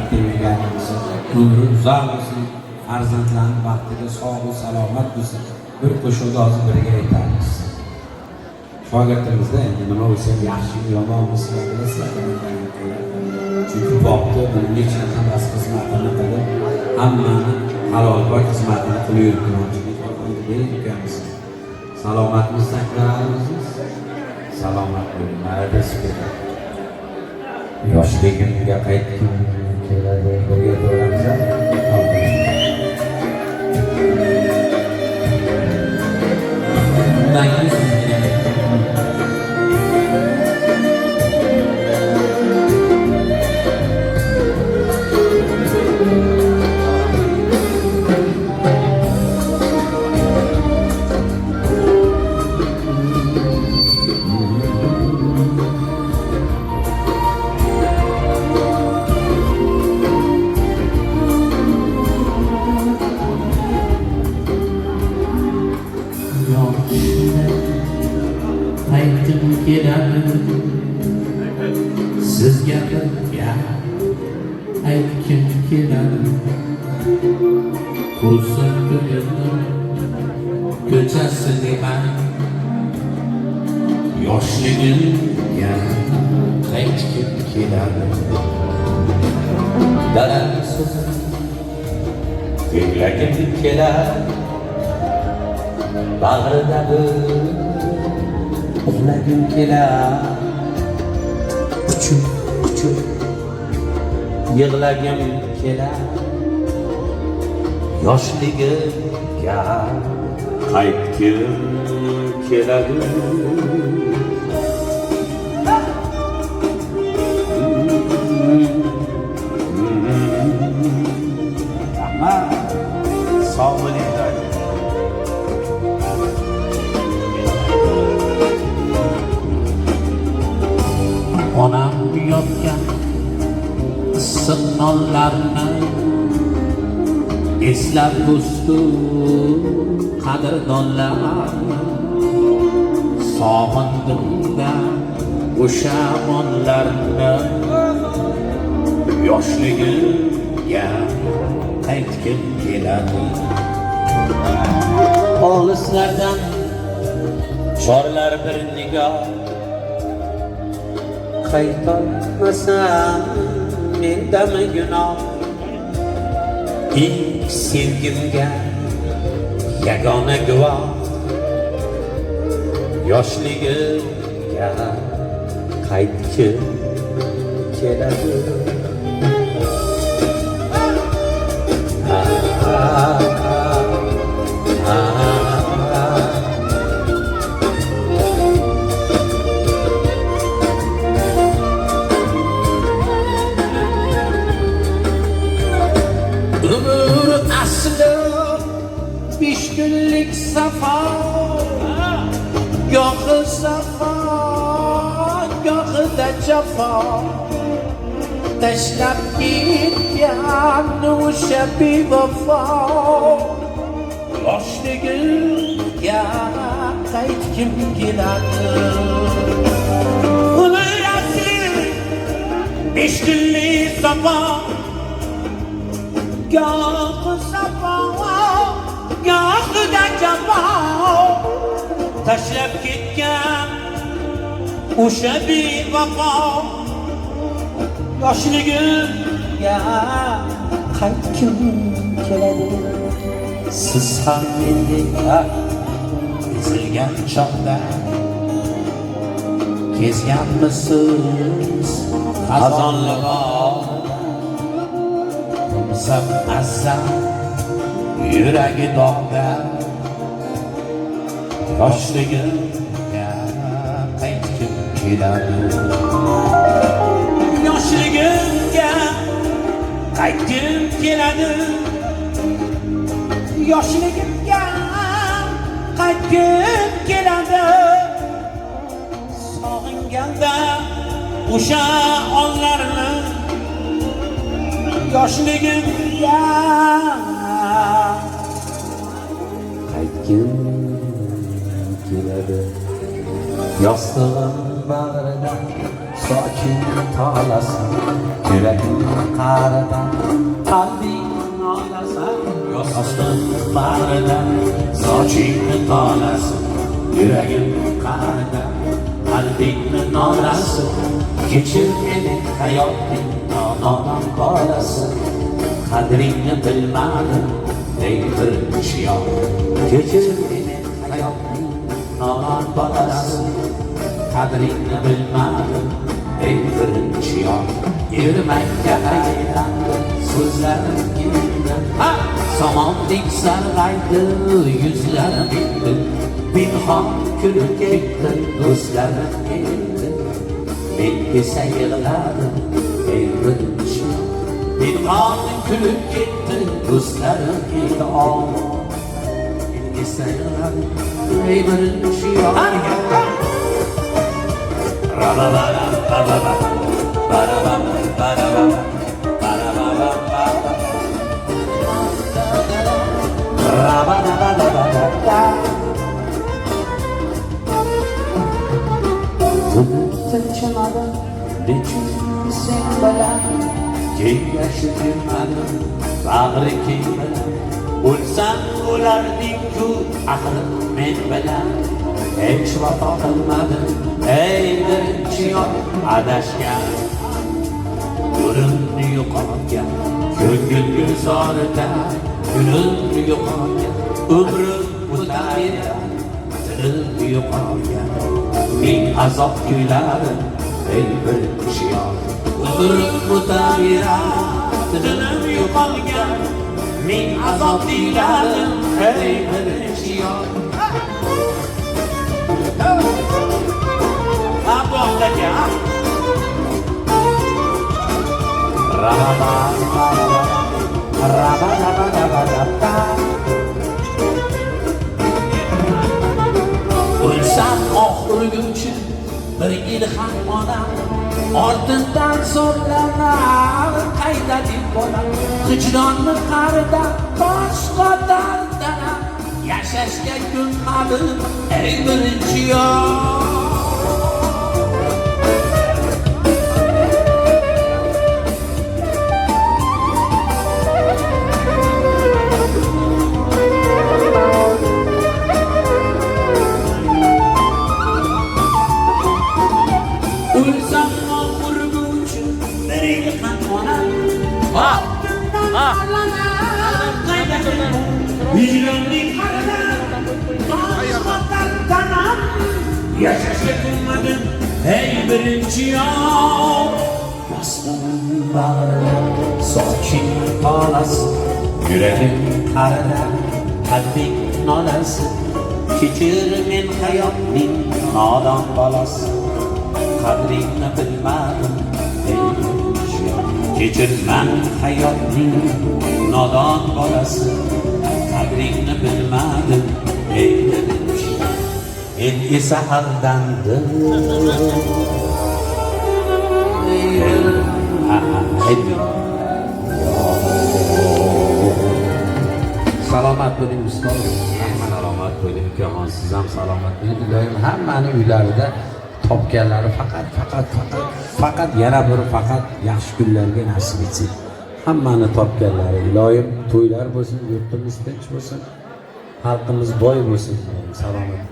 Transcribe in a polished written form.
berganimiz umri uzoq bo'lsin, farzandlarning vaqtiga sog' va salomat bo'lsin. Bir qo'shiqni hozir birga aytamiz. Shogirdimizda endi nima bo'lsa yaxshi yomon bo'lsa bilasizlar. Chunki bobda bir necha nafas xizmatini qilib, hammani halol-pok xizmatini qilib yuribmiz. Salomatmiz saqlaymiz. Salomat bo'ling, marhamat qiling. Yoshligimga qaytdim, keladi birga bo'lamiz. Aytdim keladi sizga bir gap aytgim keladi qursin ko'ngilni ko'chasini man yoshligimga qaytgim keladi dadamsiz ko'nglagim keladi bag'rida uxlagim kelar kuchuk yig'lagim kelar yoshligimga qaytgim keladi rahmat sog' bo'ling. Onam yotgan issiq nonlarni eslab do'stu qadrdonlarni sog'indim-da o'sha onlarni yoshligimga qaytgim keladi olislardan chorlar bir nigoh qaytolmasam mendami gunoh ilk sevgimga yagona guvoh yoshligimga qaytgim keladi Ömür aslı 5 günlük safar Yoxı safa, yoxı da cafa Teşlap gitgan uşa bevafa Yoshligimga qaytgim keladi Ömür aslı 5 günlük safar Yoxu safa, yoxu da cafa Tashlab ketgan o'sha bevafo Yoshligimga qaytgim keladi Siz ham mendek ezilgan chog'da kezganmisiz xazonli Sab azam yuragi dog'da yoshligimga qaytgim keladi yoshligimga qaytgim keladi yoshligimga qaytgim keladi sog'inganda o'sha onlarni yoshligimga qaytgim keladi yostig'im bag'rida soching tolasan, yuraging qa'ridan qalbing nolasan. Yostin bag'rida soching tolasan, yuragim qa'ridan qalbingni nolasi. Kechir meni hayotning nodon bolasi, qadringni bilmadim ey birinchi yor. Kechir meni hayotning nodon bolasi, qadringni bilmadim ey birinchi yor. Yurmakka aylandi so'zlarim endi, somondek sarg'aydi yuzlarim endi. Pinhon kulib ketdi do'stlarim endi, men esa yig'ladim ey birinchi yor. Pinhon kulib ketdi do'stlarim endi, men esa yig'ladim ey birinchi yor. Tinchimadim nechun sen bilan, kengashib yurmadim bag'ri keng bilan. O'lsam o'larding-ku axir men bilan, hech vafo qilmadim ey birinchi yor. Adashgan yo'limni yo'qotgan, ko'ngil gulzorida gulimni yo'qotgan, umrim o'taverar tilimni yo'qotgan. Ming azob kuylarim ey birinchi yor. Umrim o'taverar tilim yo'qotgan, ming azob kuylarim ey birinchi yor. O'lsam oxirguncha bir ilham onam, ortidan so'rlanar qayda deb bolam. Hijdonni qa'ridan boshqa darddan yashashga ko'nmadim ey birinchi yor. O'lsam oxirguncha bir ilham onam, ortidan so'rlanar qayda deb bolam. Hijdonni qa'ridan boshqa darddan yashashga ko'nmadim ey birinchi yor. Yostin bag'rida soching tolasi, yuragim qa'ridan qalbing nolasi. Kechir men hayotning nodon bolasi, qadringni bilmadim ey birinchi yor. Kechir men hayotning nodon bolasi, qadringni bilmadim ey birinchi yor. Men esa aldandim salomat bo'ling ustoz. Salomat bo'ling ukaxon, siz ham salomat bo'ling. Iloyim hammani uylarida topganlari faqat yana bir faqat yaxshi kunlarga nasib etsin. Hammani topganlari iloyim to'ylar bo'lsin, yurtimiz tinch bo'lsin, xalqimiz boy bo'lsin. Salomat